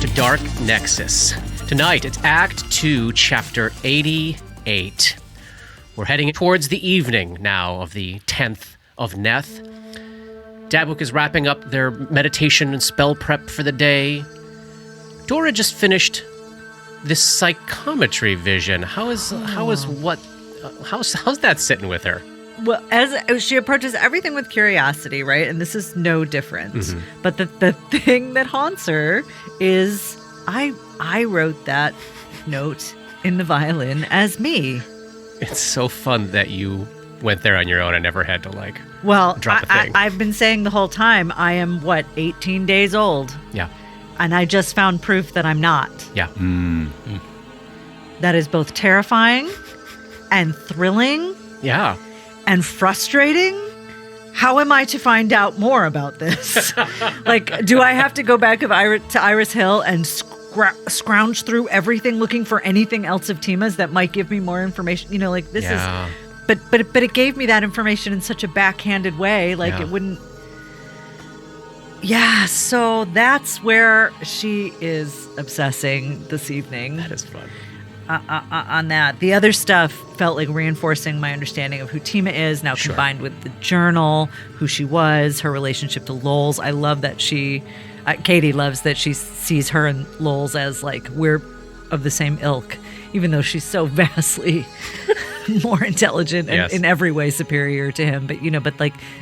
to Dark Nexus. Tonight, it's Act 2, Chapter 88. We're heading towards the evening now of the 10th of Neth. Dabuk is wrapping up their meditation and spell prep for the day. Dora just finished this psychometry vision. How's that sitting with her? Well, as she approaches everything with curiosity, right? And this is no different. Mm-hmm. But the thing that haunts her is I wrote that note in the violin as me. It's so fun that you went there on your own and never had to drop a thing. I've been saying the whole time I am 18 days old. Yeah. And I just found proof that I'm not. Yeah. That is both terrifying and thrilling. Yeah. And frustrating. How am I to find out more about this? Do I have to go back to Iris Hill and scrounge through everything looking for anything else of Tima's that might give me more information? This is... But it gave me that information in such a backhanded way. It wouldn't... Yeah, so that's where she is obsessing this evening. That is fun. On that. The other stuff felt like reinforcing my understanding of who Tima is, now combined with the journal, who she was, her relationship to Lols. I love that Katie loves that she sees her and Lols as we're of the same ilk, even though she's so vastly more intelligent and in every way superior to him. But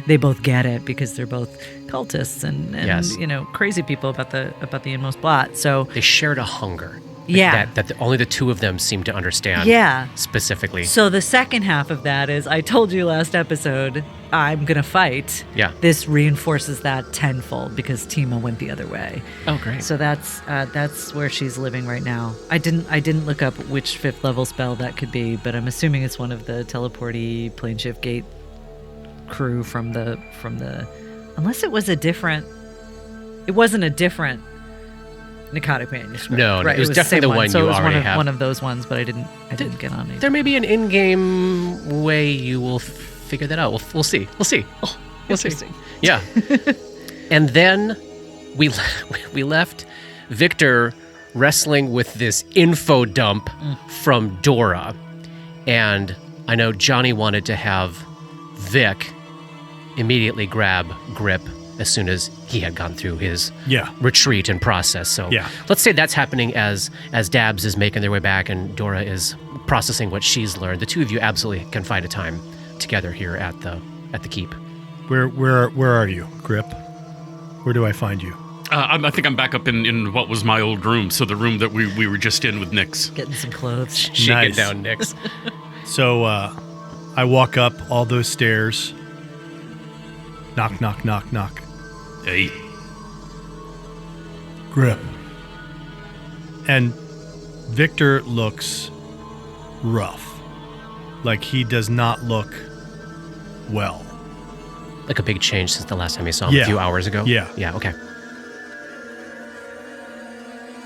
they both get it because they're both cultists and crazy people about the inmost blot. So they shared a hunger. That only the two of them seem to understand. Yeah. Specifically. So the second half of that is, I told you last episode, I'm going to fight. Yeah. This reinforces that tenfold because Tima went the other way. Oh, great. So that's where she's living right now. I didn't look up which 5th level spell that could be, but I'm assuming it's one of the teleporty Planeshift Gate crew from the unless it was a different. It wasn't a different Narcotic manuscript. No, right? It was definitely the one so you it was already have. One of those ones, but I didn't get on it. There may be an in-game way you will figure that out. We'll see. Oh, interesting. Yeah. And then we left Victor wrestling with this info dump from Dora. And I know Johnny wanted to have Vic immediately grab Grip as soon as he had gone through his retreat and process. So let's say that's happening as Dabs is making their way back and Dora is processing what she's learned. The two of you absolutely can find a time together here at the keep. Where are you, Grip? Where do I find you? I think I'm back up in what was my old room, so the room that we were just in with Nyx. Getting some clothes. Shaking down Nyx. So I walk up all those stairs. Knock, knock, knock, knock. Hey. Grip. And Victor looks rough. He does not look well. Like a big change since the last time you saw him a few hours ago? Yeah. Yeah, okay.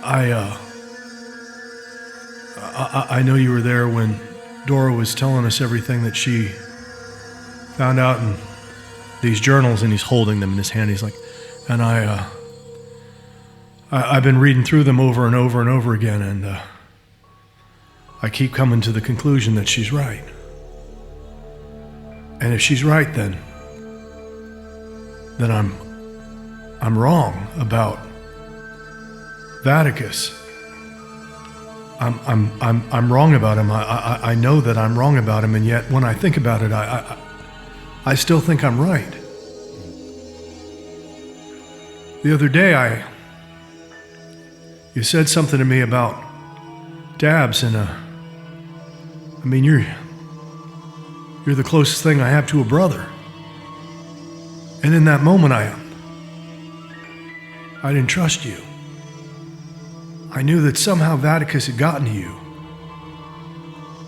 I know you were there when Dora was telling us everything that she found out in these journals, and he's holding them in his hand. He's like, and I've been reading through them over and over and over again, and I keep coming to the conclusion that she's right. And if she's right, then I'm wrong about Vaticus. I'm wrong about him. I know that I'm wrong about him, and yet when I think about it, I still think I'm right. The other day, you said something to me about Dabs, and you're the closest thing I have to a brother. And in that moment, I didn't trust you. I knew that somehow Vaticus had gotten to you.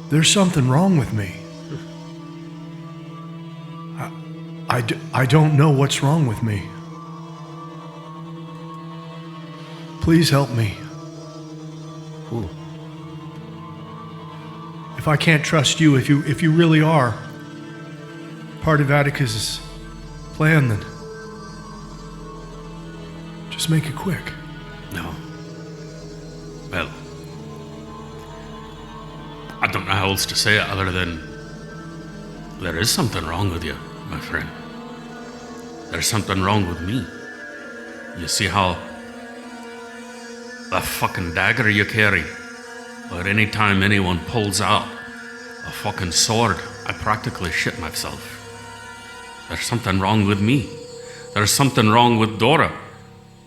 There's something wrong with me. I don't know what's wrong with me. Please help me. Ooh. If I can't trust you, if you really are part of Atticus's plan, then just make it quick. No. don't know how else to say it other than there is something wrong with you, my friend. There's something wrong with me. You see how that fucking dagger you carry, or any time anyone pulls out a fucking sword, I practically shit myself. There's something wrong with me. There's something wrong with Dora.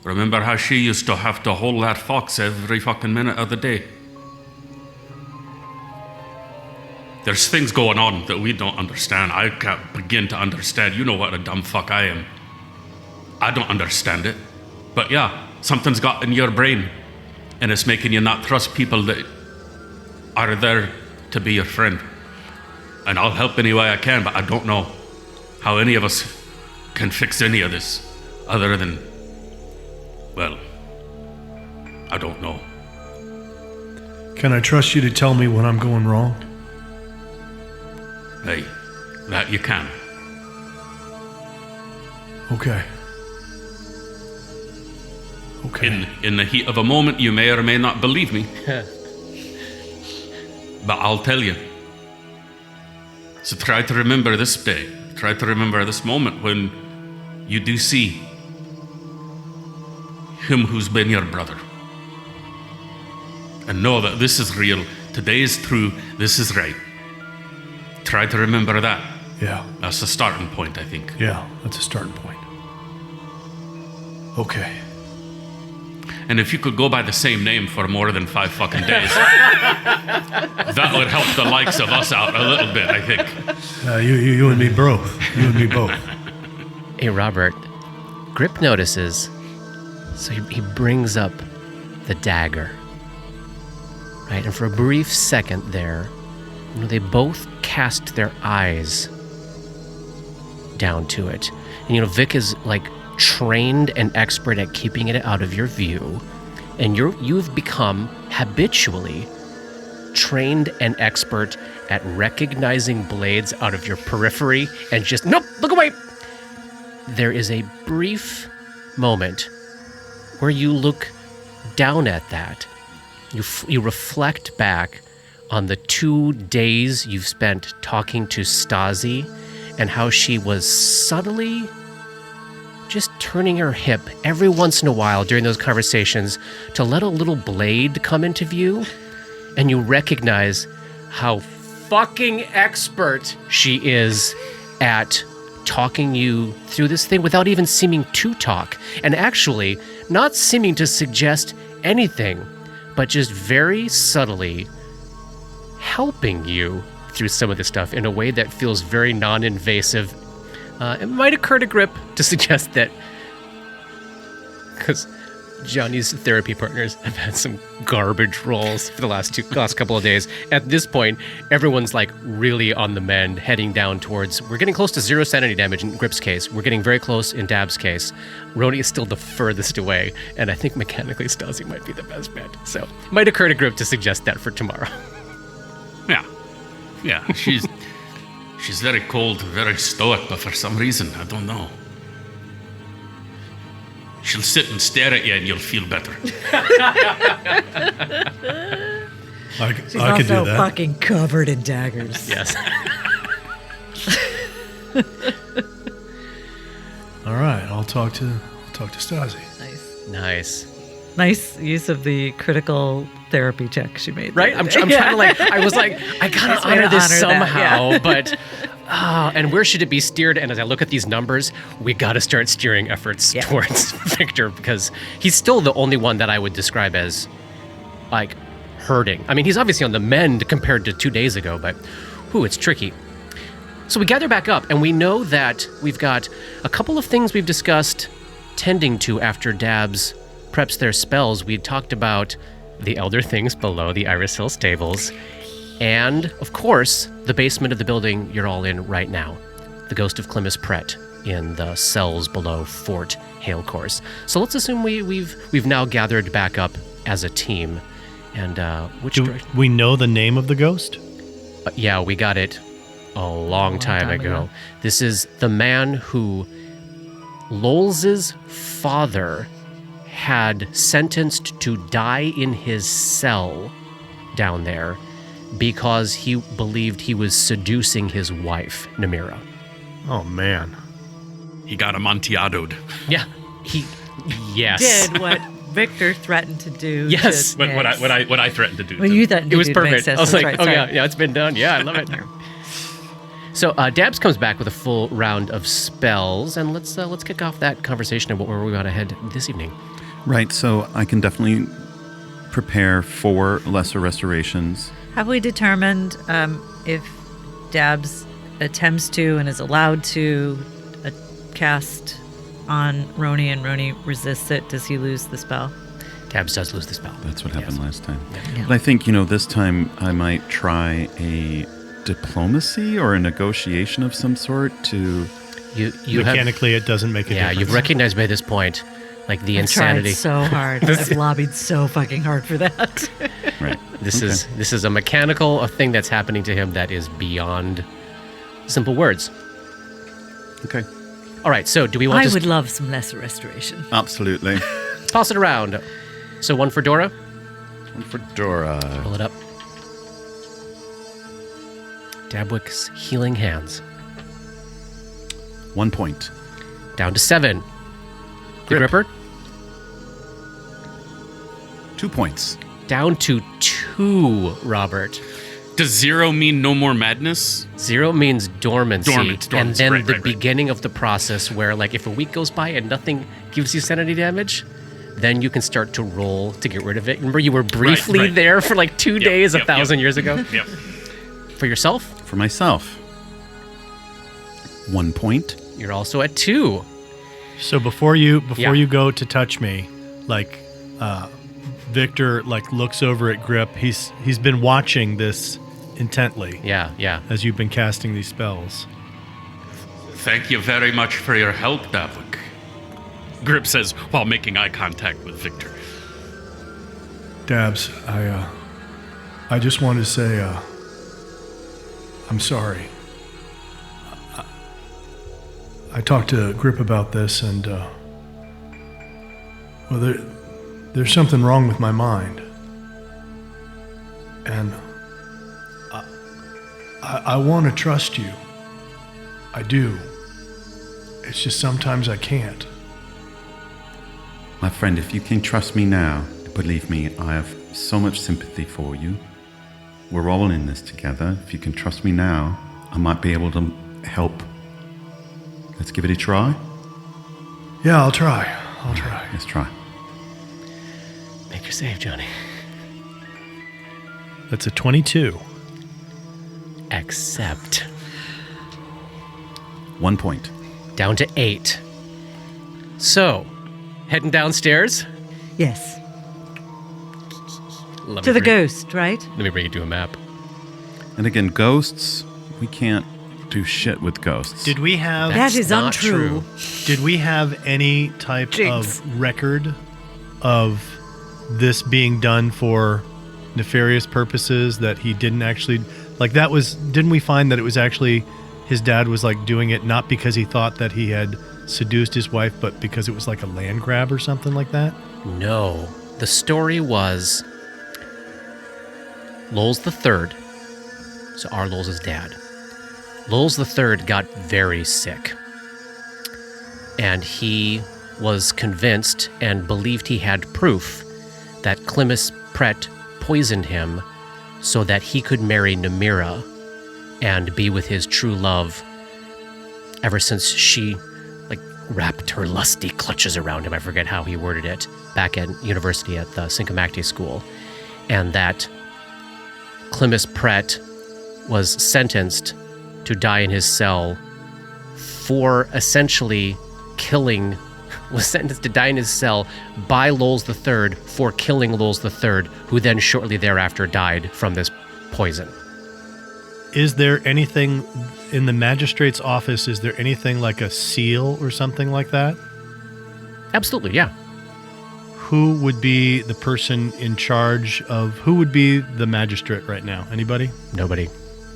Remember how she used to have to hold that fox every fucking minute of the day? There's things going on that we don't understand. I can't begin to understand. You know what a dumb fuck I am. I don't understand it. But yeah, something's got in your brain, and it's making you not trust people that are there to be your friend. And I'll help any way I can, but I don't know how any of us can fix any of this other than, well, I don't know. Can I trust you to tell me when I'm going wrong? Hey, that you can. Okay. Okay. In the heat of a moment, you may or may not believe me. But I'll tell you. So try to remember this day. Try to remember this moment when you do see him who's been your brother. And know that this is real. Today is true. This is right. Try to remember that. Yeah. That's the starting point, I think. Yeah, that's a starting point. Okay. And if you could go by the same name for more than 5 fucking days, that would help the likes of us out a little bit, I think. You and me both. You and me both. Hey, Robert. Grip notices, so he brings up the dagger. Right, and for a brief second there, they both cast their eyes down to it. And, Vic is, trained and expert at keeping it out of your view, and you've become habitually trained and expert at recognizing blades out of your periphery and just, nope, look away. There is a brief moment where you look down at that. You reflect back on the 2 days you've spent talking to Stasi and how she was subtly just turning her hip every once in a while during those conversations to let a little blade come into view, and you recognize how fucking expert she is at talking you through this thing without even seeming to talk, and actually not seeming to suggest anything, but just very subtly helping you through some of this stuff in a way that feels very non-invasive. It might occur to Grip to suggest that, because Johnny's therapy partners have had some garbage rolls for the last couple of days. At this point, everyone's really on the mend, heading down towards. We're getting close to 0 sanity damage in Grip's case. We're getting very close in Dab's case. Roni is still the furthest away, and I think mechanically Stasi might be the best bet. So it might occur to Grip to suggest that for tomorrow. Yeah, she's very cold, very stoic, but for some reason, I don't know. She'll sit and stare at you and you'll feel better. I She's could also do that. fucking covered in daggers. Yes. All right, I'll talk to Stasi. Nice. Nice. Nice use of the critical therapy check she made. Right? I'm trying to I was like, I gotta Nice way to honor this honor that, somehow, yeah. but and where should it be steered? And as I look at these numbers, we gotta start steering efforts towards Victor, because he's still the only one that I would describe as hurting. I mean, he's obviously on the mend compared to 2 days ago, but it's tricky. So we gather back up, and we know that we've got a couple of things we've discussed tending to after Dabs preps their spells. We had talked about the elder things below the Iris Hill stables, and, of course, the basement of the building you're all in right now, the ghost of Clemis Pret in the cells below Fort Hail Course. So let's assume we've now gathered back up as a team, and Do we know the name of the ghost? Yeah, we got it a long time ago. This is the man who Lowell's father had sentenced to die in his cell down there, because he believed he was seducing his wife, Namira. Oh, man. He got amontillado. Yeah. Yes. Did what Victor threatened to do. Yes. to What Nix. I threatened to do. Well, you threatened to It was do to perfect. Nexus, I was that's like, right, sorry. yeah, it's been done. Yeah, I love it. So Dabs comes back with a full round of spells, and let's kick off that conversation about where we want to head this evening. Right, so I can definitely prepare 4 lesser restorations. Have we determined if Dabs attempts to and is allowed to cast on Roni and Roni resists it? Does he lose the spell? Dabs does lose the spell. That's what happened last time. Yeah. But I think, this time I might try a diplomacy or a negotiation of some sort to... You Mechanically, it doesn't make a yeah, difference. you've recognized by this point, like the insanity. Tried so hard. I've lobbied so fucking hard for that. Right. This is a mechanical thing that's happening to him that is beyond simple words. Okay. All right, so do we want I to would love some lesser restoration. Absolutely. toss it around? So one for Dora. One for Dora. Pull it up. Dabwick's healing hands. 1 point. Down to 7. The Grip. Gripper. 2 points. Down to 2, Robert. Does 0 mean no more madness? 0 means dormancy. Dormancy, And then right, the right. beginning of the process where, like, if a week goes by and nothing gives you sanity damage, then you can start to roll to get rid of it. Remember, you were briefly right. there for like 2 days yep, 1,000 years ago? Yep. For yourself, For myself. 1 point. you're also at 2. So before you Yeah. go to touch me, like Victor looks over at Grip. He's been watching this intently Yeah. as you've been casting these spells. Thank you very much for your help, Davik. Grip says while making eye contact with Victor. Dabs, I just wanted to say, I'm sorry. I talked to Grip about this, and well, there's something wrong with my mind, and I want to trust you. I do. It's just sometimes I can't. My friend, if you can trust me now, believe me, I have so much sympathy for you. We're all in this together. If you can trust me now, I might be able to help. Let's give it a try. Yeah, I'll try. Let's try. Make your save, Johnny. That's a 22. Accept. 1 point. Down to 8. So, heading downstairs. Yes. Let To me the bring- ghost, right? Let me bring you to a map. And again, ghosts, we can't do shit with ghosts. Did we have That is not untrue. Did we have any type Jinx. of record of this being done for nefarious purposes that he didn't actually didn't we find that it was actually his dad was doing it not because he thought that he had seduced his wife, but because it was like a land grab or something like that? No. The story was Lowell's the third. So our Lowell's dad. Lowell's the third got very sick. And he was convinced and believed he had proof that Clemis Pret poisoned him so that he could marry Namira and be with his true love ever since she wrapped her lusty clutches around him. I forget how he worded it back at university at the Syncomacti school. And that Clemis Pret was sentenced to die in his cell for essentially was sentenced to die in his cell by Lowell's III for killing Lowell's III, who then shortly thereafter died from this poison. Is there anything in the magistrate's office, is there anything like a seal or something like that? Absolutely, yeah. Who would be the person in charge who would be the magistrate right now? Anybody? Nobody.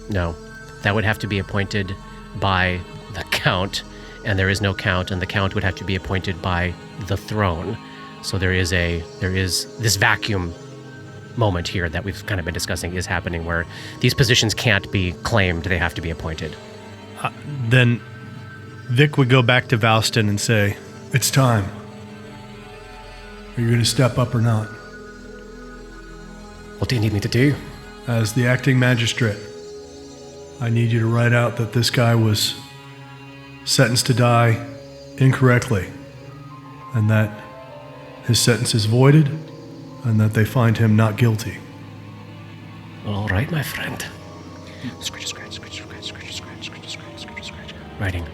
No. That would have to be appointed by the Count, and there is no Count, and the Count would have to be appointed by the throne. So there is this vacuum moment here that we've kind of been discussing is happening, where these positions can't be claimed, they have to be appointed. Then Vic would go back to Vouston and say, It's time. Are you going to step up or not? What do you need me to do? As the acting magistrate, I need you to write out that this guy was sentenced to die incorrectly, and that his sentence is voided, and that they find him not guilty. All right, my friend. Scratch, scratch, scratch, scratch, scratch, scratch, scratch, scratch, scratch, scratch. Writing.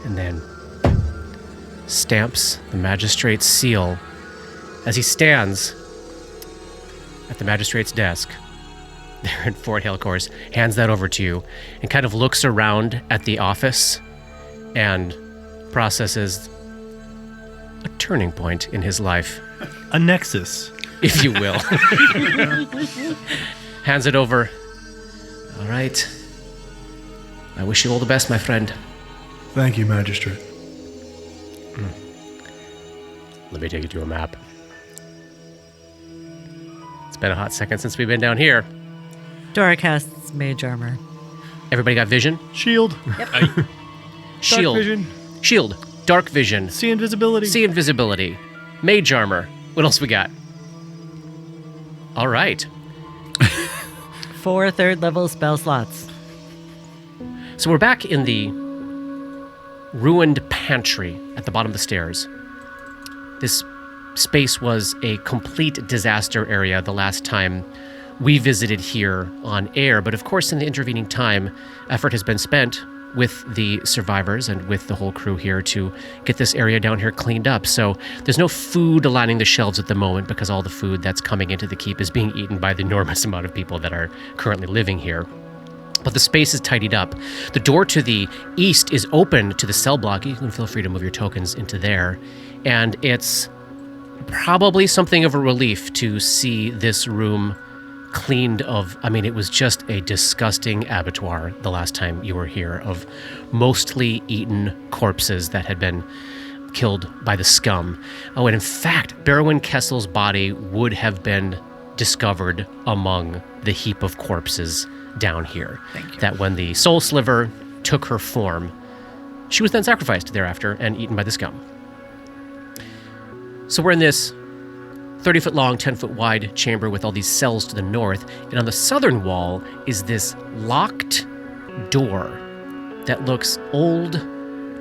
And then stamps the magistrate's seal as he stands at the magistrate's desk there in Fort Hill, of course, hands that over to you and kind of looks around at the office and processes a turning point in his life. a Nexus. If you will. Hands it over. All right. I wish you all the best, my friend. Thank you, Magistrate. Let me take you to a map. It's been a hot second since we've been down here. Dora casts mage armor. Everybody got vision? Shield. Shield. Dark vision. Shield. Dark vision. See invisibility. See invisibility. Mage armor. What else we got? All right. 4 third-level spell slots. So we're back in the ruined pantry at the bottom of the stairs. This space was a complete disaster area the last time we visited here on air, but of course in the intervening time, effort has been spent with the survivors and with the whole crew here to get this area down here cleaned up. So there's no food lining the shelves at the moment because all the food that's coming into the keep is being eaten by the enormous amount of people that are currently living here. But the space is tidied up. The door to the east is open to the cell block. You can feel free to move your tokens into there. And it's probably something of a relief to see this room cleaned of, I mean, it was just a disgusting abattoir the last time you were here of mostly eaten corpses that had been killed by the scum. Oh, and in fact, Berwyn Kessel's body would have been discovered among the heap of corpses down here. Thank you. That when the soul sliver took her form, she was then sacrificed thereafter and eaten by the scum. So we're in this 30-foot long, 10-foot wide chamber with all these cells to the north, and on the southern wall is this locked door that looks old,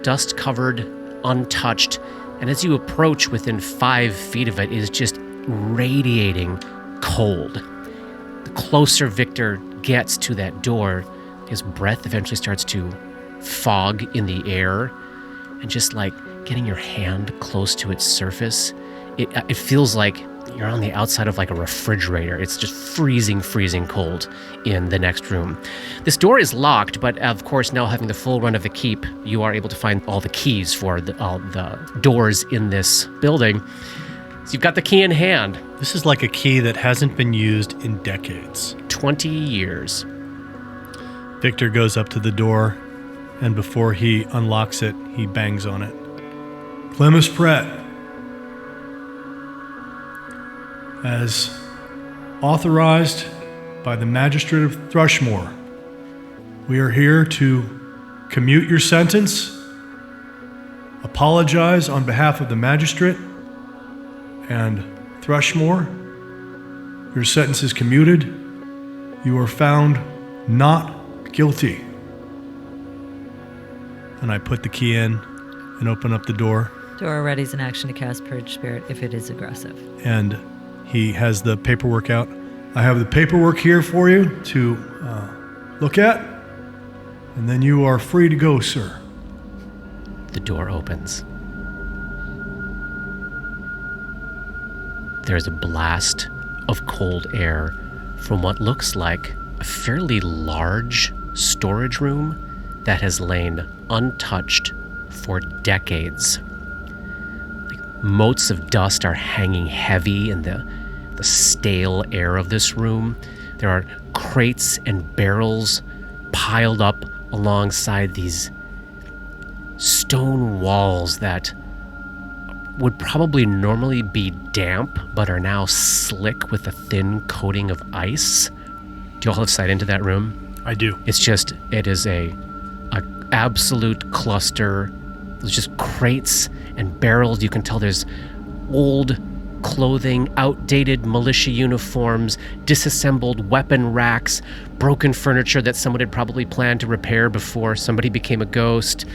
dust-covered, untouched, and as you approach within 5 feet of it, it is just radiating cold. The closer Victor gets to that door, his breath eventually starts to fog in the air, and just like getting your hand close to its surface, it feels like you're on the outside of like a refrigerator. It's just freezing cold in the next room. This door is locked, but of course now having the full run of the keep, you are able to find all the keys for all the doors in this building. So you've got the key in hand. This is like a key that hasn't been used in decades. 20 years. Victor goes up to the door, and before he unlocks it, he bangs on it. Clemis Pratt, as authorized by the Magistrate of Thrushmore, we are here to commute your sentence, apologize on behalf of the Magistrate, and Thrushmore. Your sentence is commuted. You are found not guilty. And I put the key in and open up the door, Dora readies an action to cast Purge Spirit if it is aggressive. and he has the paperwork out. I have the paperwork here for you to look at, and then you are free to go, sir. The door opens. There's a blast of cold air from what looks like a fairly large storage room that has lain untouched for decades. Like motes of dust are hanging heavy in the stale air of this room. There are crates and barrels piled up alongside these stone walls that would probably normally be damp, but are now slick with a thin coating of ice. Do you all have sight into that room? I do. It is a absolute cluster. There's just crates and barrels. You can tell there's old clothing, outdated militia uniforms, disassembled weapon racks, broken furniture that someone had probably planned to repair before somebody became a ghost,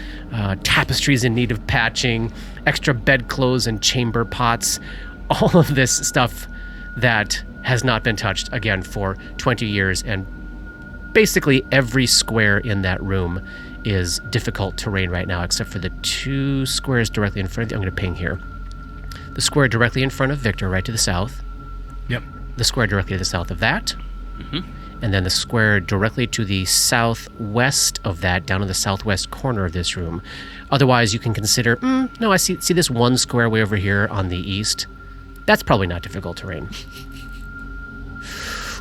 tapestries in need of patching, extra bedclothes and chamber pots, all of this stuff that has not been touched again for 20 years, and basically every square in that room is difficult terrain right now, except for the 2 squares directly in front of you. I'm going to ping here. The square directly in front of Victor, right to the south. Yep. The square directly to the south of that. And then the square directly to the southwest of that, down in the southwest corner of this room. Otherwise, you can consider, no, I see this one square way over here on the east. That's probably not difficult terrain.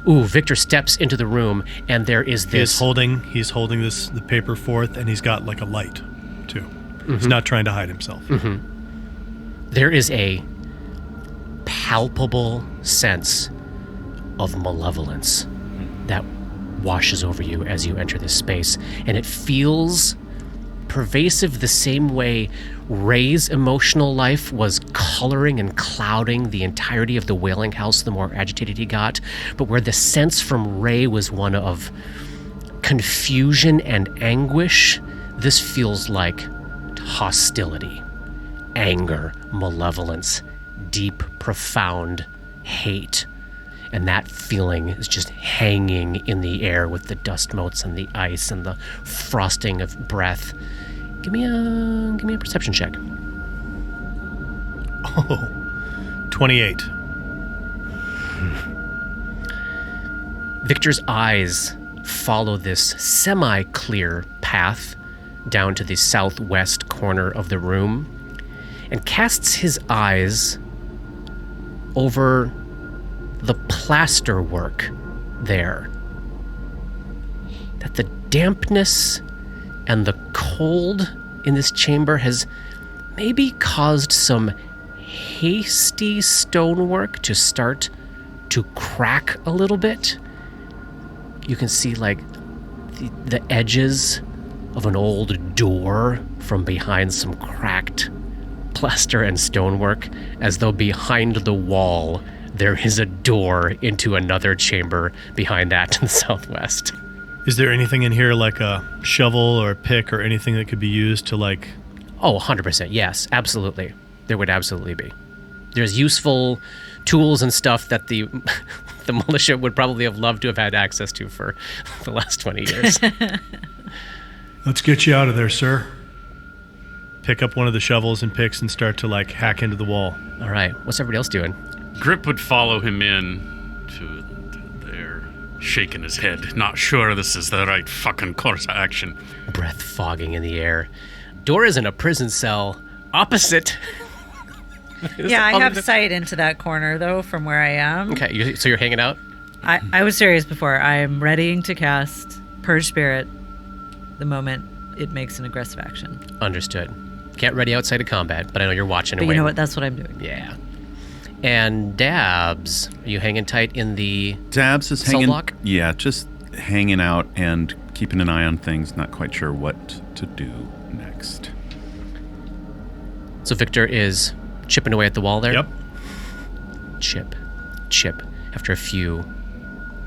Ooh, Victor steps into the room, and there is this... He's holding the paper forth, and he's got like a light, too. He's not trying to hide himself. There is a palpable sense of malevolence that washes over you as you enter this space, and it feels pervasive the same way Ray's emotional life was coloring and clouding the entirety of the Wailing House the more agitated he got, but where the sense from Ray was one of confusion and anguish, this feels like hostility, anger, malevolence, deep, profound hate. And that feeling is just hanging in the air with the dust motes and the ice and the frosting of breath. Give me a perception check. Oh, 28. Victor's eyes follow this semi-clear path down to the southwest corner of the room and casts his eyes over the plaster work there. That the dampness and the cold in this chamber has maybe caused some hasty stonework to start to crack a little bit. You can see like the edges of an old door from behind some cracked plaster and stonework, as though behind the wall there is a door into another chamber behind that to the southwest. Is there anything in here like a shovel or a pick or anything that could be used to like... Oh, 100%. Yes, absolutely. There would absolutely be. There's useful tools and stuff that the militia would probably have loved to have had access to for the last 20 years. Let's get you out of there, sir. Pick up one of the shovels and picks and start to like hack into the wall. All right. What's everybody else doing? Grip would follow him in to there, shaking his head, not sure this is the right fucking course of action. Breath fogging in the air. Door is in a prison cell opposite. Yeah, I have sight into that corner, though, from where I am. Okay, so you're hanging out? I was serious before. I am readying to cast Purge Spirit the moment it makes an aggressive action. Understood. Can't ready outside of combat, but I know you're watching But away. you know what? That's what I'm doing. Yeah. And Dabs, are you hanging tight in the Dabs is cell hanging. block? Yeah, just hanging out and keeping an eye on things. Not quite sure what to do next. So Victor is chipping away at the wall there? Yep. Chip. After a few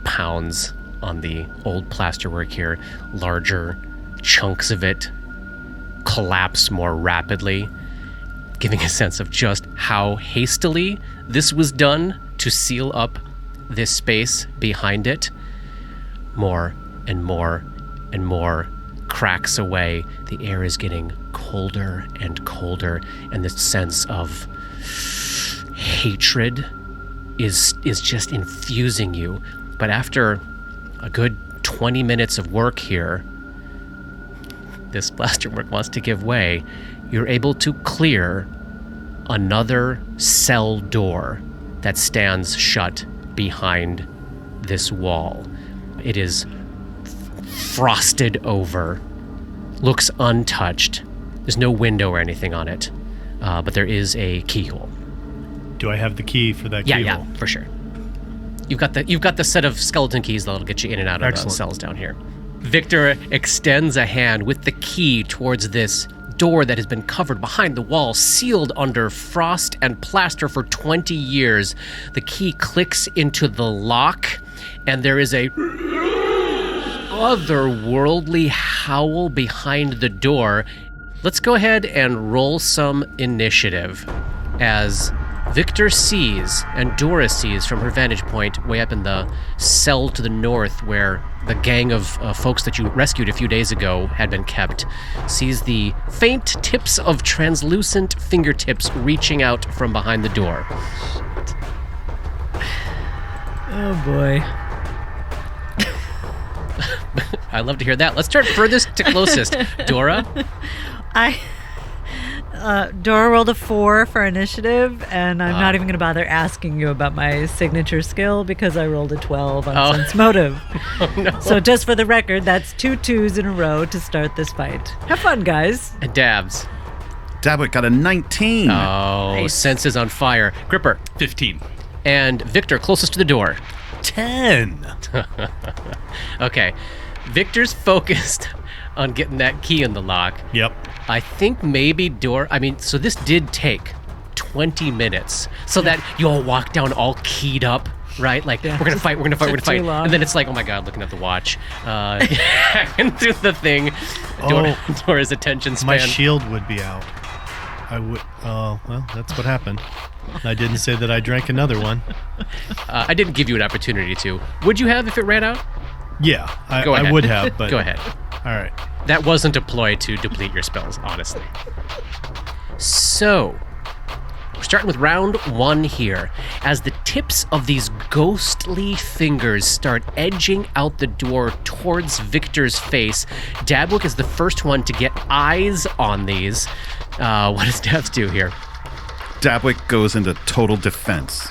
pounds on the old plasterwork here, larger chunks of it collapse more rapidly, giving a sense of just how hastily this was done to seal up this space behind it. More and more and more cracks away. The air is getting colder and colder, and the sense of hatred is just infusing you. But after a good 20 minutes of work here, this plasterwork wants to give way. You're able to clear another cell door that stands shut behind this wall. It is frosted over, looks untouched. There's no window or anything on it. but there is a keyhole. Do I have the key for that keyhole? Yeah, for sure. You've got the set of skeleton keys that'll get you in and out of the cells down here. Victor extends a hand with the key towards this door that has been covered behind the wall, sealed under frost and plaster for 20 years. The key clicks into the lock, and there is a otherworldly howl behind the door. Let's go ahead and roll some initiative as Victor sees and Dora sees from her vantage point way up in the cell to the north where the gang of folks that you rescued a few days ago had been kept, sees the faint tips of translucent fingertips reaching out from behind the door. Oh boy. I love to hear that. Let's start furthest to closest. Dora? Dora rolled a 4 for initiative, and I'm not even going to bother asking you about my signature skill because I rolled a 12 on sense motive. Oh, no. So just for the record, that's 2 2s in a row to start this fight. Have fun, guys. And Dabs. Dabwick got a 19. Oh, Nice. sense is on fire. Gripper. 15. And Victor, closest to the door. 10. Okay. Victor's focused on getting that key in the lock. Yep. I think maybe so this did take 20 minutes. So that you all walk down all keyed up, right? Like, we're going to fight. We're going to fight. long. And then it's like, oh my God, looking at the watch. And do the thing. Dora's attention span. My shield would be out. I would. Well, that's what happened. I didn't say that I drank another one. I didn't give you an opportunity to. Would you have if it ran out? Yeah, Go ahead. I would have, but... Go ahead. All right. That wasn't a ploy to deplete your spells, honestly. So, we're starting with round 1 here. As the tips of these ghostly fingers start edging out the door towards Victor's face, Dabwick is the first one to get eyes on these. What does Dabs do here? Dabwick goes into total defense.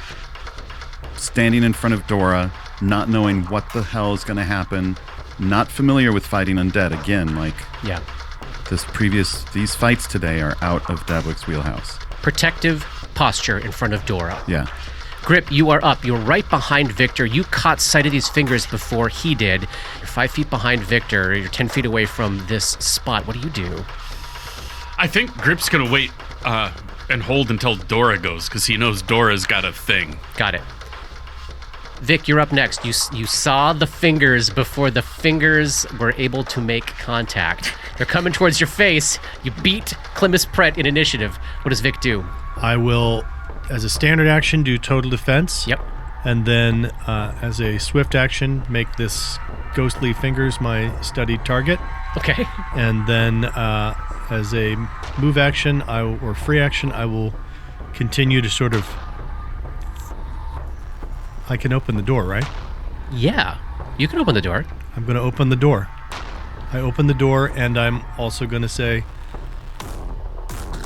Standing in front of Dora, not knowing what the hell is going to happen, not familiar with fighting undead. Again, like, Yeah. these fights today are out of Dabwick's wheelhouse. Protective posture in front of Dora. Yeah. Grip, you are up. You're right behind Victor. You caught sight of these fingers before he did. You're 5 feet behind Victor. You're 10 feet away from this spot. What do you do? I think Grip's gonna wait and hold until Dora goes, because he knows Dora's got a thing. Got it. Vic, you're up next. You saw the fingers before the fingers were able to make contact. They're coming towards your face. You beat Clemis Pret in initiative. What does Vic do? I will, as a standard action, do total defense. Yep. And then, as a swift action, make this ghostly fingers my studied target. Okay. And then, as a move action or free action, I will continue to sort of... I can open the door, right? Yeah. You can open the door. I'm going to open the door. I open the door, and I'm also going to say...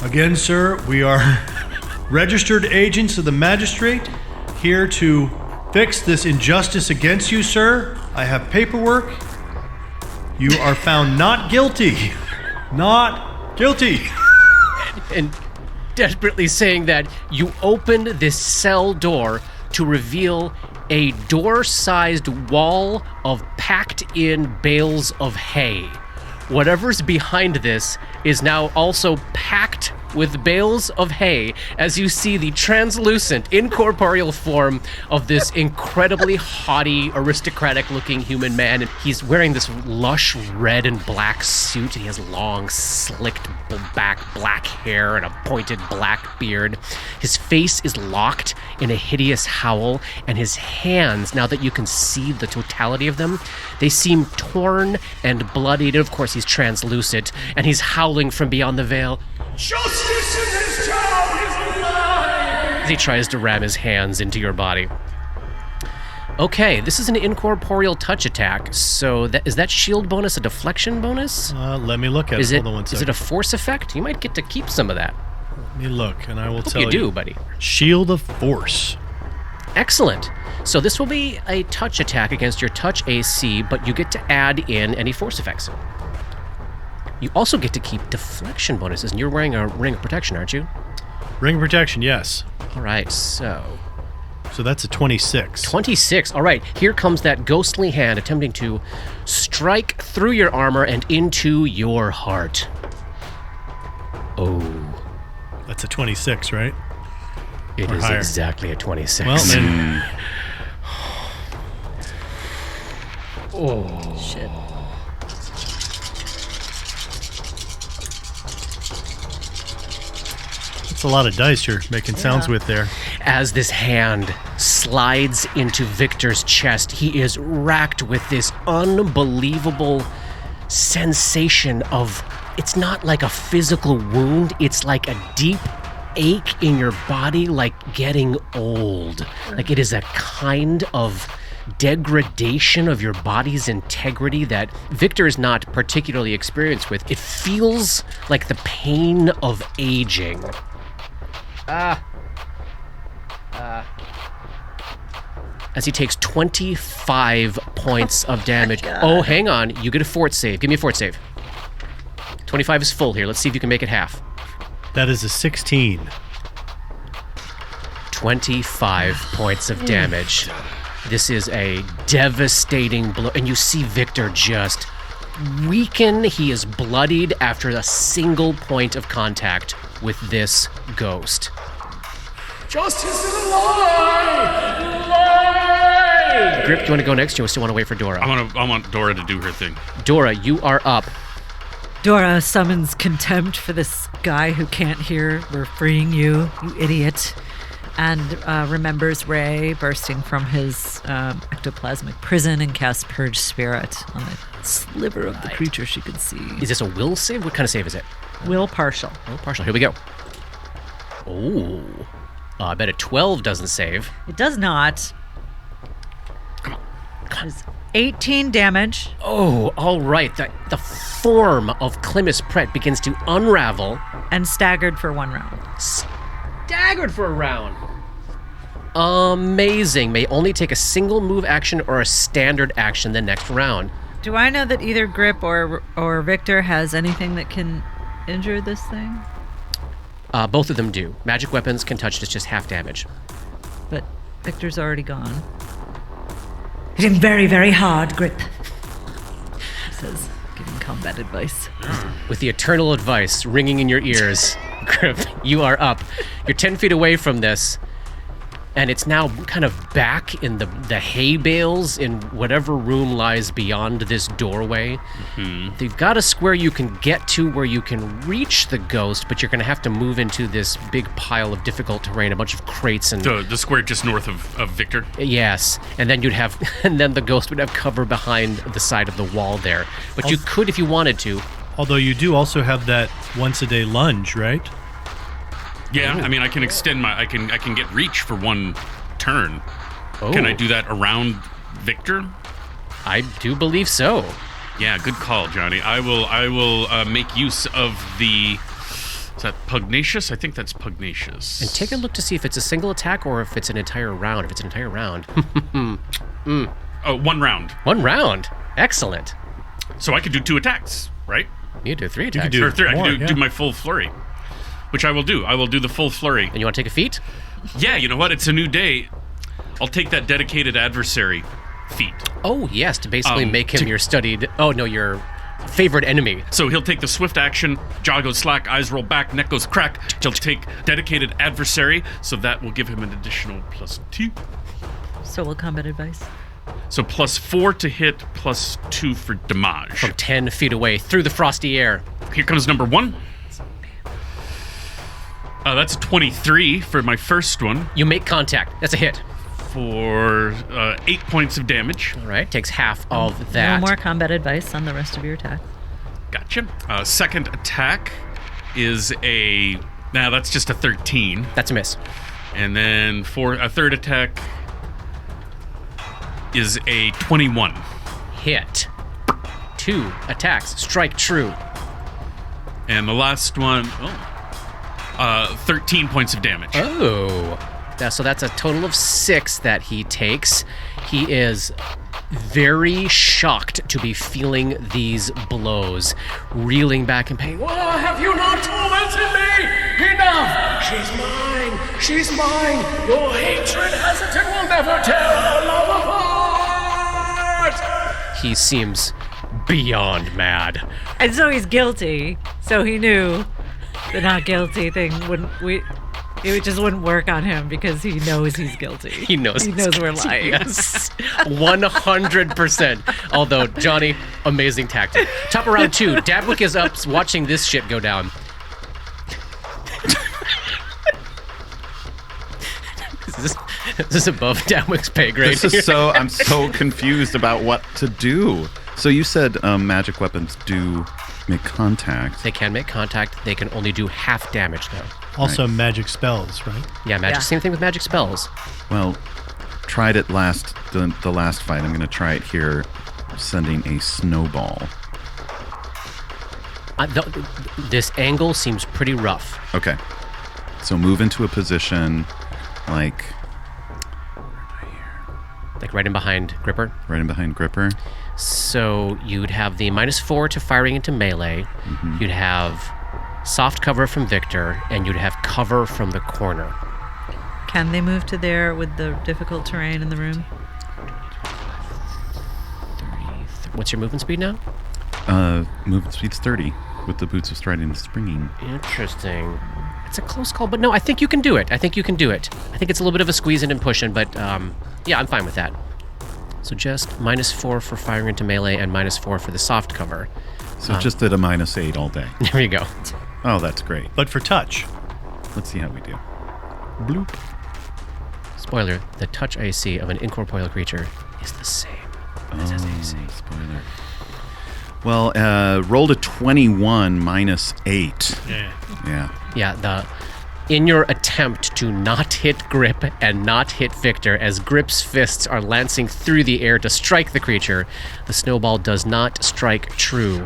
Again, sir, we are registered agents of the magistrate here to fix this injustice against you, sir. I have paperwork. You are found not guilty. Not guilty. And desperately saying that you opened this cell door to reveal a door-sized wall of packed-in bales of hay. Whatever's behind this is now also packed with bales of hay as you see the translucent, incorporeal form of this incredibly haughty, aristocratic-looking human man. And he's wearing this lush red and black suit. He has long, slicked back black hair and a pointed black beard. His face is locked in a hideous howl, and his hands, now that you can see the totality of them, they seem torn and bloodied. And of course, he's translucent, and he's howling from beyond the veil. Justice in this town is alive! As he tries to ram his hands into your body. Okay, this is an incorporeal touch attack, so is that shield bonus a deflection bonus? Let me look at it. Hold on one second. Is it a force effect? You might get to keep some of that. Let me look, and I will tell you do, buddy. Shield of Force. Excellent. So this will be a touch attack against your touch AC, but you get to add in any force effects. You also get to keep deflection bonuses, and you're wearing a ring of protection, aren't you? Ring of protection, yes. All right, so So that's a 26. 26. All right, here comes that ghostly hand attempting to strike through your armor and into your heart. Oh, That's a 26, right? it Or is higher. exactly a 26. Well, then Shit. it's a lot of dice you're making sounds Yeah. with there. As this hand slides into Victor's chest, he is racked with this unbelievable sensation of, it's not like a physical wound, it's like a deep ache in your body, like getting old. Like it is a kind of degradation of your body's integrity that Victor is not particularly experienced with. It feels like the pain of aging. As he takes 25 points of damage. Oh, hang on. You get a fort save. Give me a fort save. 25 is full here. Let's see if you can make it half. That is a 16. 25 points of damage. This is a devastating blow. And you see Victor just weaken. He is bloodied after a single point of contact with this ghost. Justice is alive! Grip, do you want to go next? Do you still want to wait for Dora? I want Dora to do her thing. Dora, you are up. Dora summons contempt for this guy who can't hear. We're freeing you, you idiot. And remembers Ray bursting from his ectoplasmic prison and casts Purge Spirit on the sliver of the creature she could see. Is this a will save? What kind of save is it? Will partial. Oh, partial. Here we go. Oh. I bet a 12 doesn't save. It does not. It's 18 damage. Oh, all right. The form of Clemis Pret begins to unravel. And staggered for 1 round. Staggered for a round. Amazing. May only take a single move action or a standard action the next round. Do I know that either Grip or Victor has anything that can injure this thing? Both of them do. Magic weapons can touch just half damage. But Victor's already gone. Hitting very, very hard, Grip. He says, giving combat advice. With the eternal advice ringing in your ears, Grip, you are up. You're 10 feet away from this, and it's now kind of back in the hay bales in whatever room lies beyond this doorway. Mm-hmm. They've got a square you can get to where you can reach the ghost, but you're going to have to move into this big pile of difficult terrain, a bunch of crates and... The square just north of Victor? Yes, and then then the ghost would have cover behind the side of the wall there. But you could if you wanted to. Although you do also have that once a day lunge, right? Yeah, I mean, I can extend I can get reach for 1 turn. Oh. Can I do that around Victor? I do believe so. Yeah, good call, Johnny. I will make use of the... Is that Pugnacious? I think that's Pugnacious. And take a look to see if it's a single attack or if it's an entire round. If it's an entire round. Oh, 1 round. 1 round. Excellent. So I could do 2 attacks, right? You do 3 attacks. do- Or 3. I more, can yeah. do my full flurry. Which I will do. I will do the full flurry. And you want to take a feat? Yeah, you know what? It's a new day. I'll take that dedicated adversary feat. Oh, yes, to basically make him your studied... Oh, no, your favorite enemy. So he'll take the swift action, jaw goes slack, eyes roll back, neck goes crack. He'll take dedicated adversary, so that will give him an additional +2. So will combat advice. So +4 to hit, +2 for damage. From 10 feet away, through the frosty air. Here comes number 1. That's a 23 for my first one, You make contact. That's a hit. for 8 points of damage. All right, takes half of that. No more combat advice on the rest of your attack. Gotcha. Second attack is that's just a 13. That's a miss. And then for a third attack is a 21. Hit. 2 attacks. Strike true. And the last one, 13 points of damage. Oh. So that's a total of 6 that he takes. He is very shocked to be feeling these blows, reeling back in pain. Oh, have you not tormented me? Enough! She's mine! She's mine! Your hatred has it and will never tear our love apart! He seems beyond mad. And so he's guilty. So he knew the not guilty thing it just wouldn't work on him because he knows he's guilty. He knows we're lying. Yes, 100%. Although, Johnny, amazing tactic. Top of round 2. Dabwick is up watching this shit go down. Is this above Dabwick's pay grade? I'm so confused about what to do. So you said magic weapons do make contact. They can make contact. They can only do half damage, though. Also, magic spells, right? Yeah, magic. Yeah. Same thing with magic spells. Well, tried it the last fight. I'm going to try it here, sending a snowball. This angle seems pretty rough. Okay. So move into a position like right in behind Gripper. right in behind Gripper. So you'd have the -4 to firing into melee. Mm-hmm. You'd have soft cover from Victor, and you'd have cover from the corner. Can they move to there with the difficult terrain in the room? 30. What's your movement speed now? Movement speed's 30 with the boots of striding and springing. Interesting. It's a close call, but no, I think you can do it. I think it's a little bit of a squeezing and pushing, but yeah, I'm fine with that. So just -4 for firing into melee and -4 for the soft cover. So just at a -8 all day. There you go. Oh, that's great. But for touch. Let's see how we do. Bloop. Spoiler, the touch AC of an incorporeal creature is the same as his AC. Spoiler. Well, rolled a 21 -8. Yeah. Yeah, in your attempt to not hit Grip and not hit Victor, as Grip's fists are lancing through the air to strike the creature, the snowball does not strike true.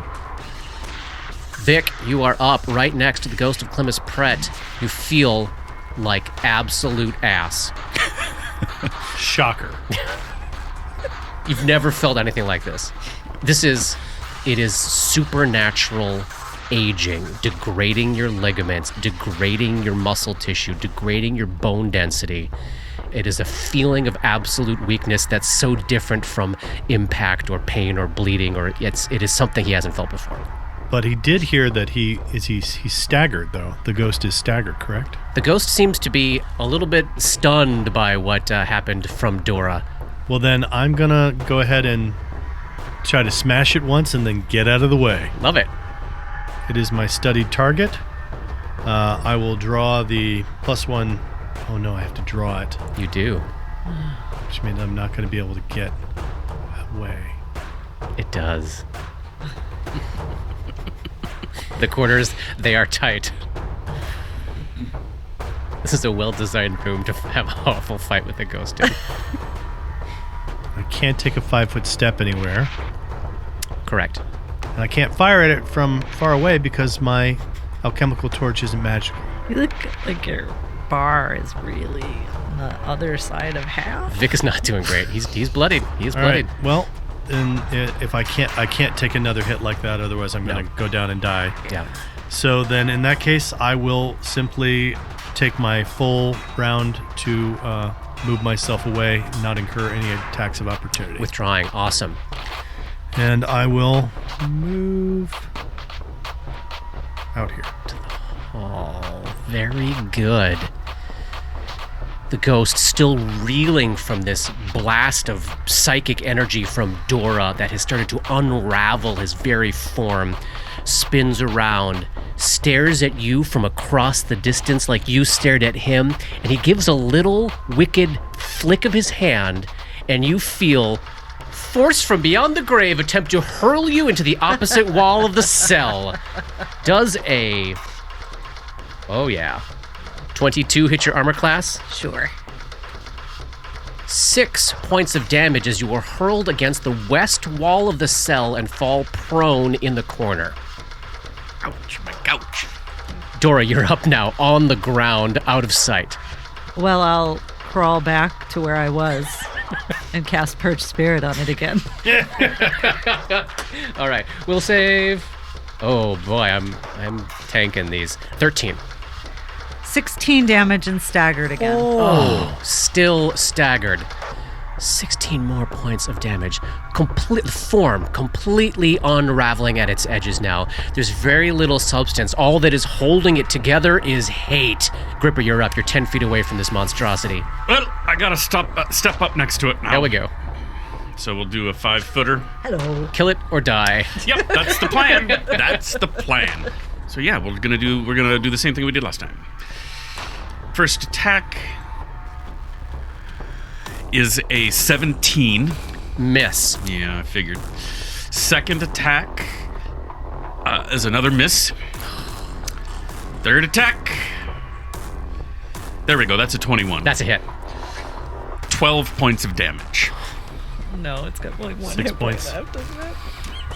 Vic, you are up right next to the ghost of Clemis Pret. You feel like absolute ass. Shocker. You've never felt anything like this. It is supernatural aging, degrading your ligaments, degrading your muscle tissue, degrading your bone density. It is a feeling of absolute weakness that's so different from impact or pain or bleeding, or it is something he hasn't felt before. But he did hear that he's staggered, though. The ghost is staggered, correct? The ghost seems to be a little bit stunned by what happened from Dora. Well, then I'm going to go ahead and try to smash it once and then get out of the way. Love it. It is my studied target. I will draw the +1. Oh, no, I have to draw it, You do. which means I'm not going to be able to get away. It does. The corners, they are tight. This is a well-designed room to have an awful fight with a ghost in. I can't take a 5-foot step anywhere. Correct. And I can't fire at it from far away because my alchemical torch isn't magical. You look like your bar is really on the other side of half. Vic is not doing great. He's bloodied. He's All bloodied. right. Well, then if I can't take another hit like that, otherwise I'm going to go down and die. Yeah. So then in that case, I will simply take my full round to move myself away, not incur any attacks of opportunity. Withdrawing. Awesome. And I will move out here. Oh, very good. The ghost, still reeling from this blast of psychic energy from Dora that has started to unravel his very form, spins around, stares at you from across the distance like you stared at him, and he gives a little wicked flick of his hand, and you feel force from beyond the grave attempt to hurl you into the opposite wall of the cell. Does a... Oh yeah. 22 hit your armor class? Sure. 6 points of damage as you are hurled against the west wall of the cell and fall prone in the corner. Ouch, my couch. Dora, you're up now, on the ground, out of sight. Well, I'll crawl back to where I was and cast Purge Spirit on it again. All right, we'll save. Oh boy, I'm tanking these. 13. 16 damage and staggered again. Oh, still staggered. 16 more points of damage. Completely unraveling at its edges now. There's very little substance. All that is holding it together is hate. Gripper, you're up. You're 10 feet away from this monstrosity. Well, I gotta step up next to it now. There we go. So we'll do a 5-footer. Hello. Kill it or die. Yep, that's the plan. That's the plan. So yeah, we're gonna do the same thing we did last time. First attack is a 17. Miss. Yeah, I figured. Second attack is another miss. Third attack. There we go. That's a 21. That's a hit. 12 points of damage. No, it's got only 1 6 hit point points. left, doesn't it?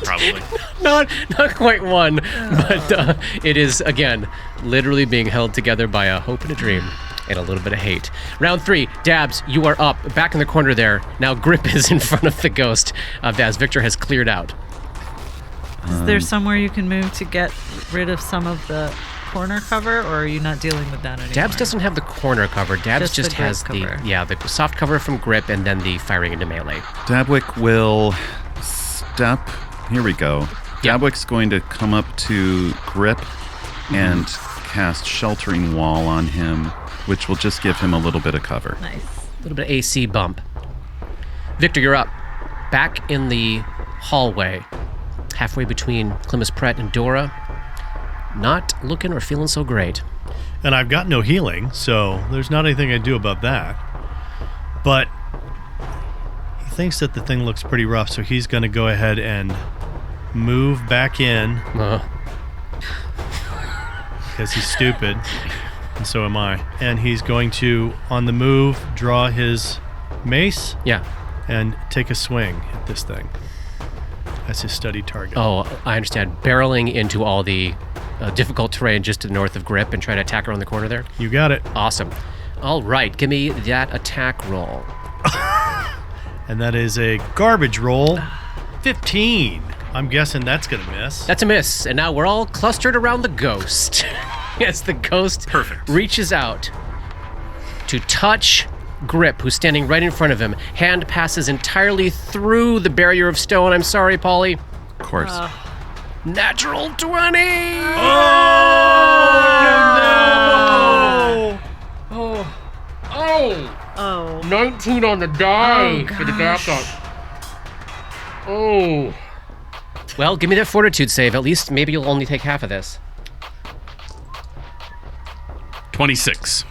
Probably. Not quite one, but it is, again, literally being held together by a hope and a dream and a little bit of hate. Round 3, Dabs, you are up, back in the corner there. Now Grip is in front of the ghost as Victor has cleared out. Is there somewhere you can move to get rid of some of the corner cover, or are you not dealing with that anymore? Dabs doesn't have the corner cover. Dabs Just the has grip cover. the soft cover from Grip and then the firing into melee. Dabwick will step. Here we go. Yeah. Dabwick's going to come up to Grip and cast Sheltering Wall on him, which will just give him a little bit of cover. Nice. A little bit of AC bump. Victor, you're up. Back in the hallway, halfway between Clemis Pratt and Dora. Not looking or feeling so great. And I've got no healing, so there's not anything I do about that. But he thinks that the thing looks pretty rough, so he's going to go ahead and move back in because he's stupid, and so am I. And he's going to, on the move, draw his mace Yeah. and take a swing at this thing. That's his studied target. Oh, I understand. Barreling into all the difficult terrain just to the north of Grip and try to attack around the corner there. You got it. Awesome. All right, give me that attack roll. And that is a garbage roll. 15. I'm guessing that's going to miss. That's a miss, and now we're all clustered around the ghost. As the ghost reaches out to touch Grip, who's standing right in front of him. Hand passes entirely through the barrier of stone. I'm sorry, Polly. Of course. Natural 20! Oh. 19 on the die for the backup. Oh. Well, give me that fortitude save. At least maybe you'll only take half of this. 26.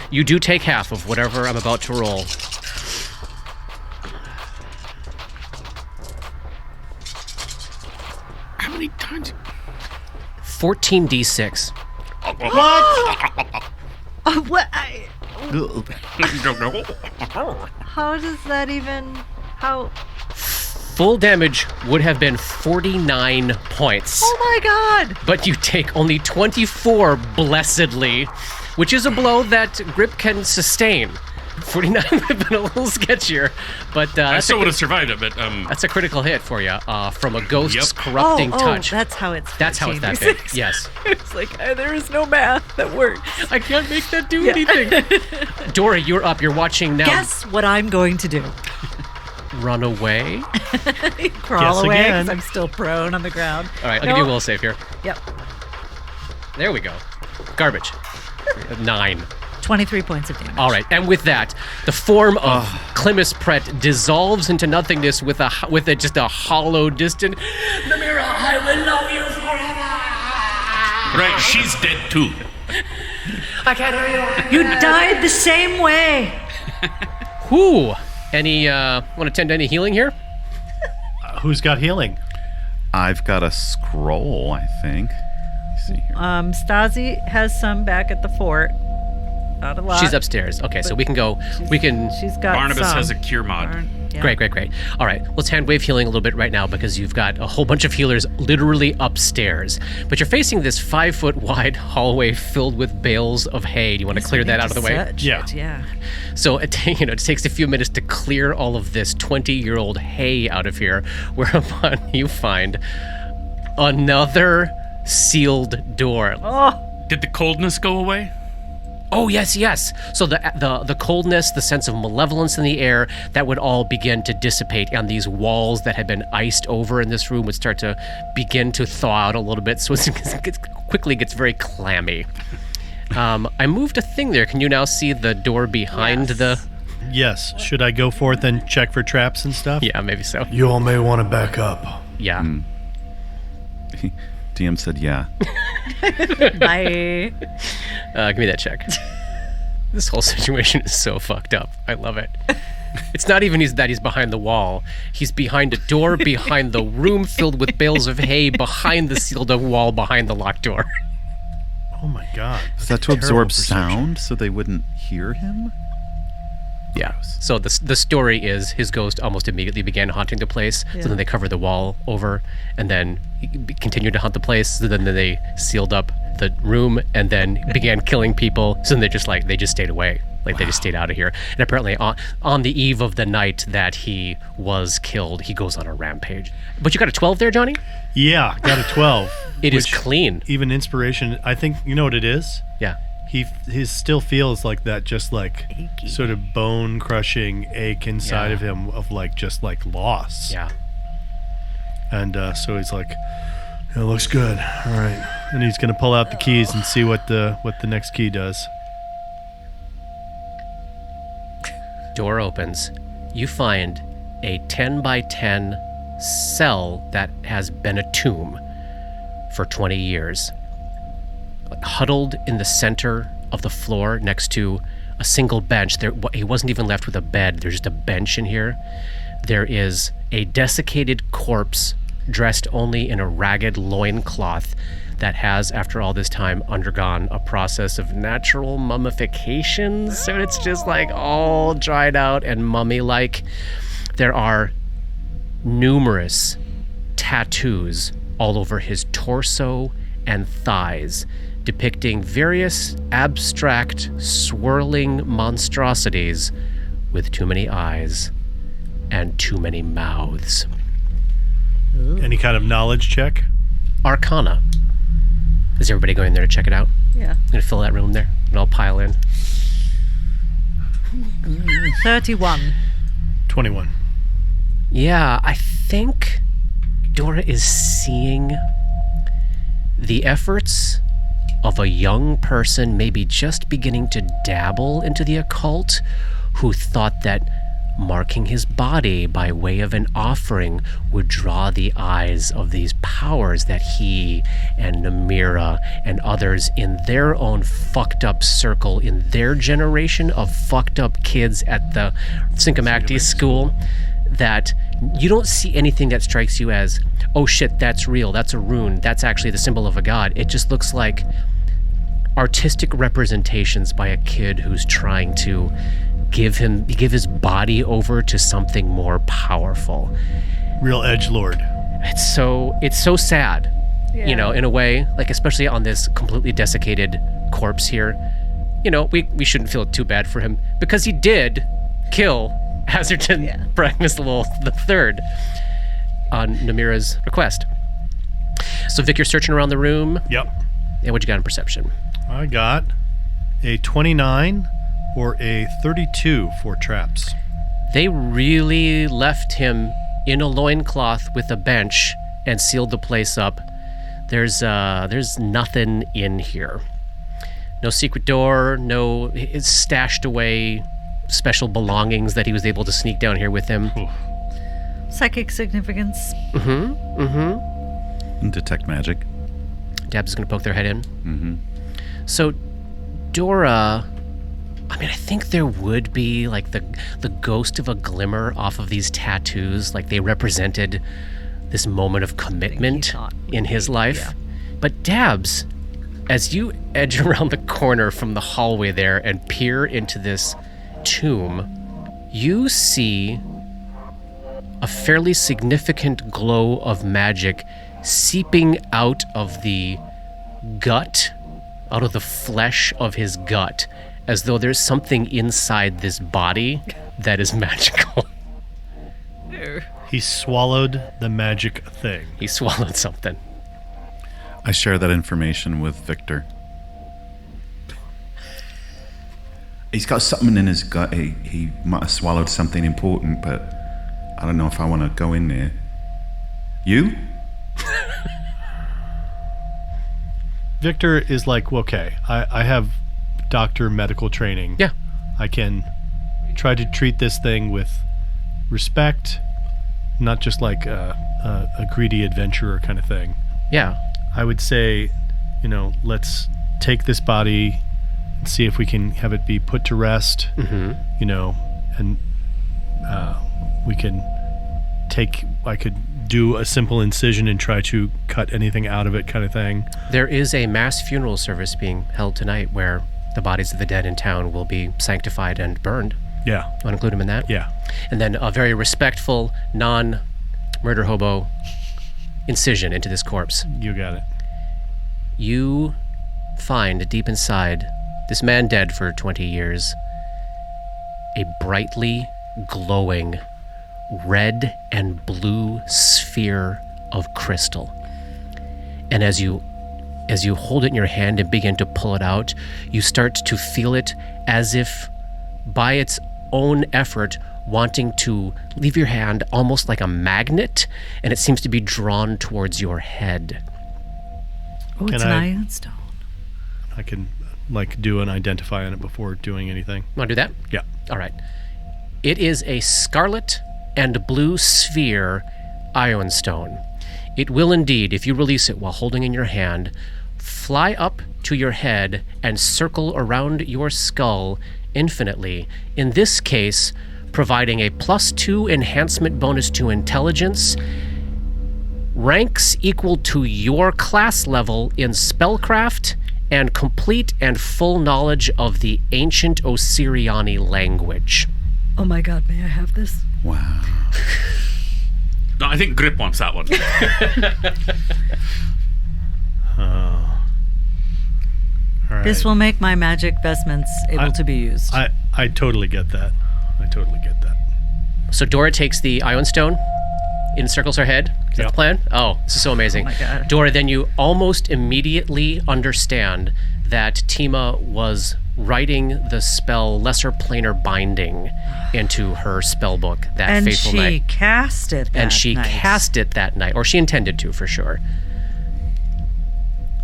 You do take half of whatever I'm about to roll. How many times? 14d6. What? Don't know. How does that even... How... Full damage would have been 49 points. Oh my god! But you take only 24 blessedly, which is a blow that Grip can sustain. 49 would have been a little sketchier, but I still would have survived it, but that's a critical hit for you from a ghost's corrupting touch. That's how it's... That's how it's that big. Yes. It's like, there is no math that works. I can't make that do anything. Dora, you're up. You're watching now. Guess what I'm going to do. Run away. Crawl Guess away again. because I'm still prone on the ground. All right, I'll give you a will save here. Yep. There we go. Garbage. 9. 23 points of damage. All right, and with that, the form of Clemis Pratt dissolves into nothingness with just a hollow, distant. Namira, I will love you forever. right, she's dead too. I can't hear you. You died the same way. Whoo! Any want to tend to any healing here? Who's got healing? I've got a scroll, I think. Let's see here. Stasi has some back at the fort. Not a lot. She's upstairs. Okay, so we can go. We can. She's got Barnabas some. has a cure mod. Yeah. Great. All right, let's hand wave healing a little bit right now because you've got a whole bunch of healers literally upstairs. But you're facing this 5-foot wide hallway filled with bales of hay. Do you want to clear that out of the way? Yeah. So it takes a few minutes to clear all of this 20-year-old hay out of here, whereupon you find another sealed door. Did the coldness go away? Oh, yes. So the coldness, the sense of malevolence in the air, that would all begin to dissipate, and these walls that had been iced over in this room would start to begin to thaw out a little bit, so it quickly gets very clammy. I moved a thing there. Can you now see the door behind the... Yes. Should I go forth and check for traps and stuff? Yeah, maybe so. You all may want to back up. Yeah. DM said yeah. Bye. Give me that check. This whole situation is so fucked up. I love it. It's not even that he's behind the wall. He's behind a door, behind the room filled with bales of hay, behind the sealed wall, behind the locked door. Oh my god. Is that to absorb sound so they wouldn't hear him? Yeah. So the story is his ghost almost immediately began haunting the place. Yeah. So then they covered the wall over, and then he continued to haunt the place. So then they sealed up the room and then began killing people. So then they just stayed away. They just stayed out of here. And apparently on the eve of the night that he was killed, he goes on a rampage. But you got a 12 there, Johnny? Yeah, got a 12. It is which clean. Even inspiration, I think, you know what it is? Yeah. He still feels like that, just like Achy. sort of bone crushing ache inside of him of just loss. Yeah. And so he's like, It looks good. All right. and he's gonna pull out the keys and see what the next key does. Door opens. You find a 10 by 10 cell that has been a tomb for 20 years. Huddled in the center of the floor next to a single bench. He wasn't even left with a bed. There's just a bench in here. There is a desiccated corpse dressed only in a ragged loincloth that has, after all this time, undergone a process of natural mummification. So it's just all dried out and mummy-like. There are numerous tattoos all over his torso and thighs, depicting various abstract, swirling monstrosities with too many eyes and too many mouths. Any kind of knowledge check? Arcana. Is everybody going there to check it out? Yeah. I'm gonna fill that room there, and I'll pile in. 31. 21. Yeah, I think Dora is seeing the efforts of a young person maybe just beginning to dabble into the occult, who thought that marking his body by way of an offering would draw the eyes of these powers that he and Namira and others in their own fucked up circle, in their generation of fucked up kids at the Syncomacti school, that you don't see anything that strikes you as, oh shit, that's real, that's a rune, that's actually the symbol of a god. It just looks like artistic representations by a kid who's trying to give his body over to something more powerful. Real edgelord. It's so sad, you know, in a way, especially on this completely desiccated corpse here. You know, we shouldn't feel too bad for him because he did kill Azerton Bragnus the Third on Namira's request. So Vic, you're searching around the room. Yep. And what you got in perception? I got a 29 or a 32 for traps. They really left him in a loincloth with a bench and sealed the place up. There's nothing in here. No secret door, no it's stashed away special belongings that he was able to sneak down here with him. Psychic significance. And detect magic. Dabs is going to poke their head in. So, Dora, I mean, I think there would be the ghost of a glimmer off of these tattoos. They represented this moment of commitment in his life. Yeah. But Dabs, as you edge around the corner from the hallway there and peer into this tomb, you see a fairly significant glow of magic seeping out of the gut, out of the flesh of his gut, as though there's something inside this body that is magical. He swallowed the magic thing. He swallowed something. I share that information with Victor. He's got something in his gut. He might have swallowed something important, but I don't know if I want to go in there. You? Victor is like, okay, I have doctor medical training. Yeah. I can try to treat this thing with respect, not just like a greedy adventurer kind of thing. Yeah. I would say, let's take this body and see if we can have it be put to rest, and we can I could do a simple incision and try to cut anything out of it kind of thing. There is a mass funeral service being held tonight where the bodies of the dead in town will be sanctified and burned. Yeah. Want to include them in that? Yeah. And then a very respectful, non-murder hobo incision into this corpse. You got it. You find deep inside this man dead for 20 years a brightly glowing red and blue sphere of crystal. And as you hold it in your hand and begin to pull it out, you start to feel it as if by its own effort wanting to leave your hand almost like a magnet, and it seems to be drawn towards your head. Oh, it's an iron stone. I can do an identify on it before doing anything. Want to do that? Yeah. All right. It is a scarlet and blue sphere ion stone. It will indeed, if you release it while holding in your hand, fly up to your head and circle around your skull infinitely. In this case, providing a +2 enhancement bonus to intelligence, ranks equal to your class level in spellcraft, and complete and full knowledge of the ancient Osiriani language. Oh my god, may I have this? Wow. No, I think Grip wants that one. All right. This will make my magic vestments able to be used. I totally get that. So Dora takes the ion stone, encircles her head. Is that the plan? Oh, this is so amazing. Oh my God. Dora, then you almost immediately understand that Tima was writing the spell Lesser Planar Binding into her spell book that fateful night. And she cast it that night. And she cast it that night, or she intended to, for sure.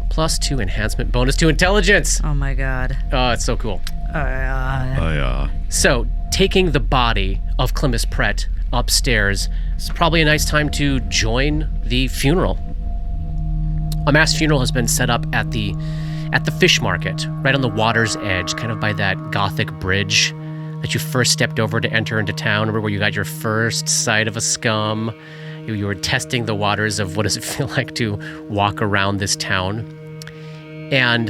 +2 enhancement bonus to intelligence. Oh my god. Oh, it's so cool. Oh, yeah. So, taking the body of Clemis Pret upstairs, it's probably a nice time to join the funeral. A mass funeral has been set up at the fish market, right on the water's edge, kind of by that Gothic bridge that you first stepped over to enter into town. Remember where you got your first sight of a scum? You were testing the waters of what does it feel like to walk around this town. And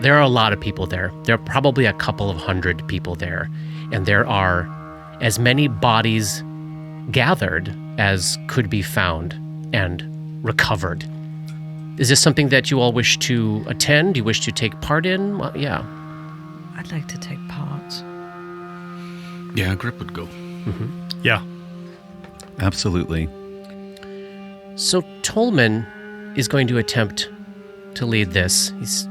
there are a lot of people there. There are probably a couple of hundred people there. And there are as many bodies gathered as could be found and recovered. Is this something that you all wish to attend? Do you wish to take part in? Well, yeah. I'd like to take part. Yeah, Grip would go. Mm-hmm. Yeah. Absolutely. So Tolman is going to attempt to lead this. He's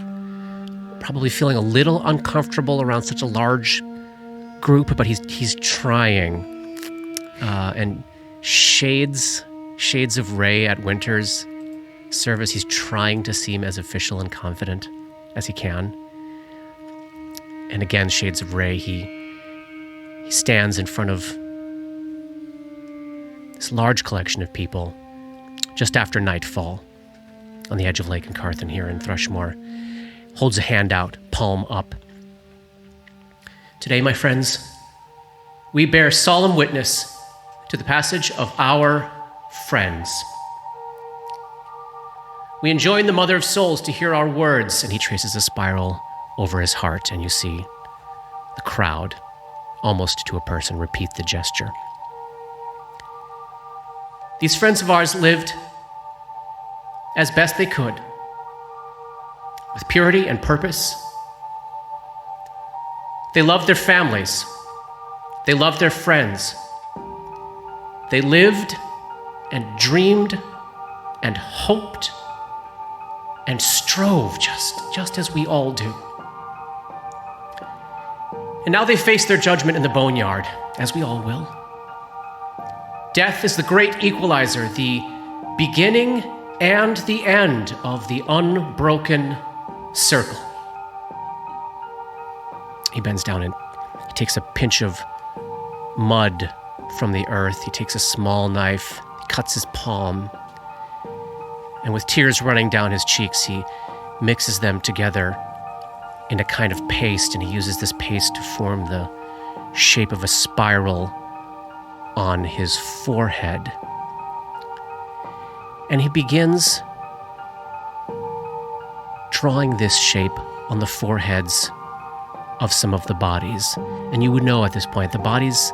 probably feeling a little uncomfortable around such a large group, but he's trying. And shades of Ray at Winter's service, he's trying to seem as official and confident as he can. And again, shades of Ray, he stands in front of this large collection of people just after nightfall on the edge of Lake and Carthen here in Thrushmore, holds a hand out, palm up. Today, my friends, we bear solemn witness to the passage of our friends. We enjoin the Mother of Souls to hear our words, and he traces a spiral over his heart, and you see the crowd, almost to a person, repeat the gesture. These friends of ours lived as best they could, with purity and purpose. They loved their families. They loved their friends. They lived and dreamed and hoped and strove just as we all do. And now they face their judgment in the boneyard, as we all will. Death is the great equalizer, the beginning and the end of the unbroken circle. He bends down and he takes a pinch of mud from the earth. He takes a small knife, cuts his palm, and with tears running down his cheeks, he mixes them together in a kind of paste, and he uses this paste to form the shape of a spiral on his forehead. And he begins drawing this shape on the foreheads of some of the bodies. And you would know at this point, the bodies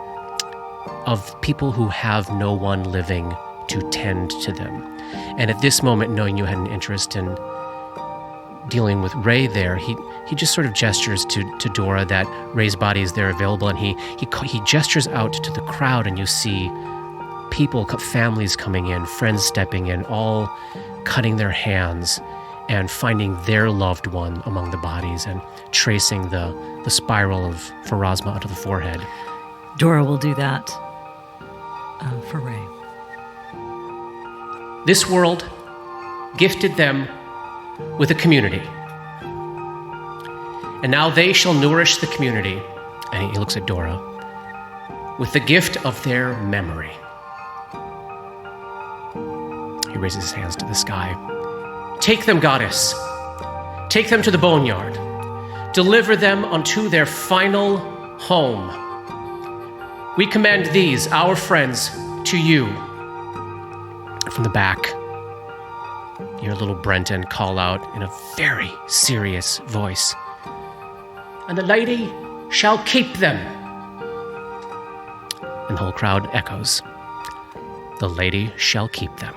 of people who have no one living to tend to them. And at this moment, knowing you had an interest in dealing with Ray there, he just sort of gestures to Dora that Ray's body is there available, and he gestures out to the crowd, and you see people, families coming in, friends stepping in, all cutting their hands and finding their loved one among the bodies and tracing the spiral of Pharasma onto the forehead. Dora will do that for Ray. This world gifted them with a community. And now they shall nourish the community, and he looks at Dora, with the gift of their memory. He raises his hands to the sky. Take them, goddess. Take them to the boneyard. Deliver them unto their final home. We commend these, our friends, to you. From the back, you hear little Brenton call out in a very serious voice, and the lady shall keep them. And the whole crowd echoes, the lady shall keep them.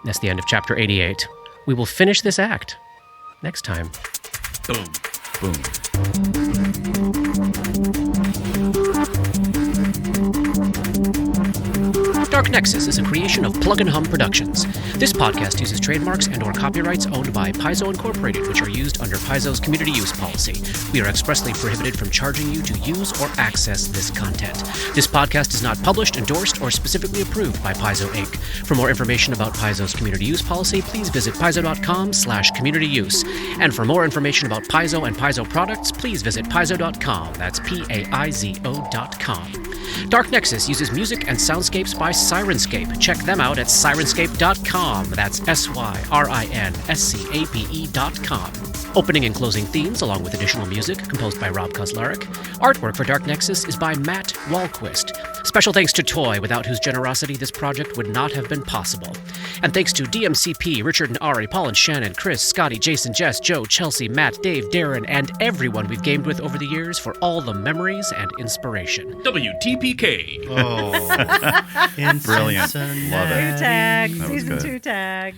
That's the end of chapter 88. We will finish this act next time. Boom. Boom. Dark Nexus is a creation of Plug and Hum Productions. This podcast uses trademarks and/or copyrights owned by Paizo Incorporated, which are used under Paizo's community use policy. We are expressly prohibited from charging you to use or access this content. This podcast is not published, endorsed, or specifically approved by Paizo Inc. For more information about Paizo's community use policy, please visit paizo.com/communityuse. And for more information about Paizo and Paizo products, please visit paizo.com. That's PAIZO.com. Dark Nexus uses music and soundscapes by Sirenscape. Check them out at sirenscape.com. That's SYRINSCAPE.com. Opening and closing themes, along with additional music, composed by Rob Kauzlaric. Artwork for Dark Nexus is by Matt Wahlquist. Special thanks to Toy, without whose generosity this project would not have been possible. And thanks to DMCP, Richard and Ari, Paul and Shannon, Chris, Scotty, Jason, Jess, Joe, Chelsea, Matt, Dave, Darren, and everyone we've gamed with over the years for all the memories and inspiration. WTPK. Oh, Brilliant. Love it. Tag, That was season good. 2 tag.